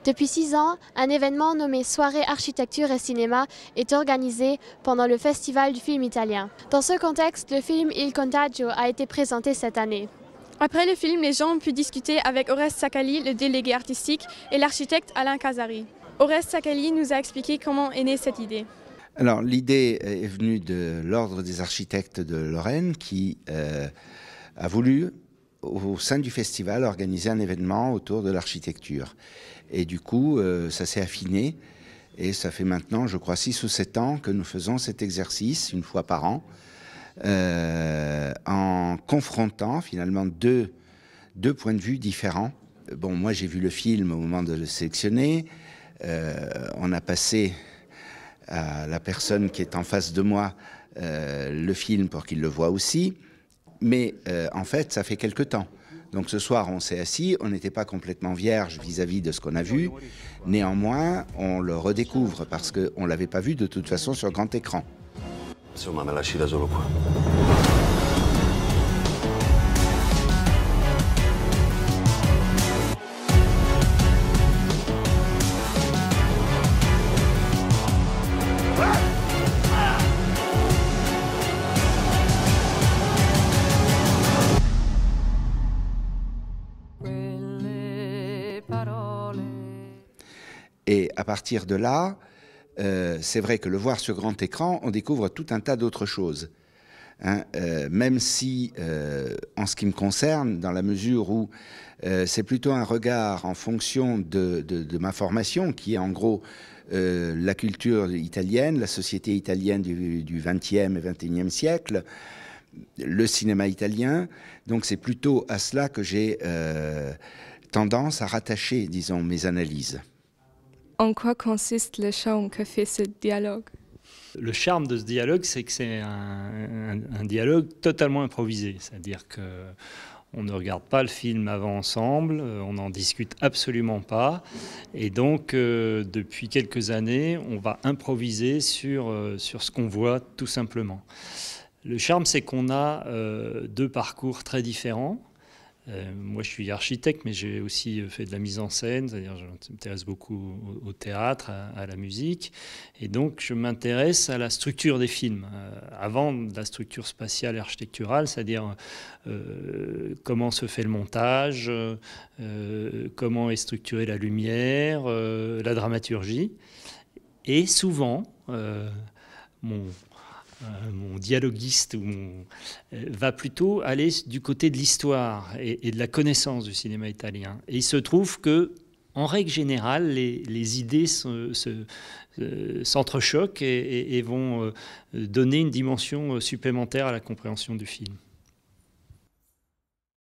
Depuis 6 ans, un événement nommé Soirée Architecture et Cinéma est organisé pendant le Festival du film italien. Dans ce contexte, le film Il Contagio a été présenté cette année. Après le film, les gens ont pu discuter avec Oreste Sakali, le délégué artistique, et l'architecte Alain Casari. Oreste Sakali nous a expliqué comment est née cette idée. Alors, l'idée est venue de l'Ordre des architectes de Lorraine qui a voulu, au sein du festival, organiser un événement autour de l'architecture. Et du coup, ça s'est affiné et ça fait maintenant, je crois, 6 ou 7 ans que nous faisons cet exercice, une fois par an, en confrontant finalement deux points de vue différents. Bon, moi j'ai vu le film au moment de le sélectionner. On a passé à la personne qui est en face de moi le film pour qu'il le voie aussi. Mais en fait, ça fait quelque temps. Donc ce soir, on s'est assis, on n'était pas complètement vierge vis-à-vis de ce qu'on a vu. Néanmoins, on le redécouvre parce qu'on ne l'avait pas vu de toute façon sur grand écran. Insomma, me lasci da solo qua. Et à partir de là, c'est vrai que le voir sur grand écran, on découvre tout un tas d'autres choses. Hein, même si, en ce qui me concerne, dans la mesure où c'est plutôt un regard en fonction de ma formation, qui est en gros la culture italienne, la société italienne du XXe et XXIe siècle, le cinéma italien. Donc c'est plutôt à cela que j'ai tendance à rattacher, disons, mes analyses. En quoi consiste le charme que fait ce dialogue? Le charme de ce dialogue, c'est que c'est un dialogue totalement improvisé. C'est-à-dire qu'on ne regarde pas le film avant ensemble, on n'en discute absolument pas. Et donc, depuis quelques années, on va improviser sur ce qu'on voit tout simplement. Le charme, c'est qu'on a 2 parcours très différents. Moi, je suis architecte, mais j'ai aussi fait de la mise en scène, c'est-à-dire je m'intéresse beaucoup au théâtre, à la musique, et donc je m'intéresse à la structure des films, avant de la structure spatiale et architecturale, c'est-à-dire comment se fait le montage, comment est structurée la lumière, la dramaturgie, et souvent, mon dialoguiste va plutôt aller du côté de l'histoire et de la connaissance du cinéma italien. Et il se trouve que, en règle générale, les idées s'entrechoquent et vont donner une dimension supplémentaire à la compréhension du film.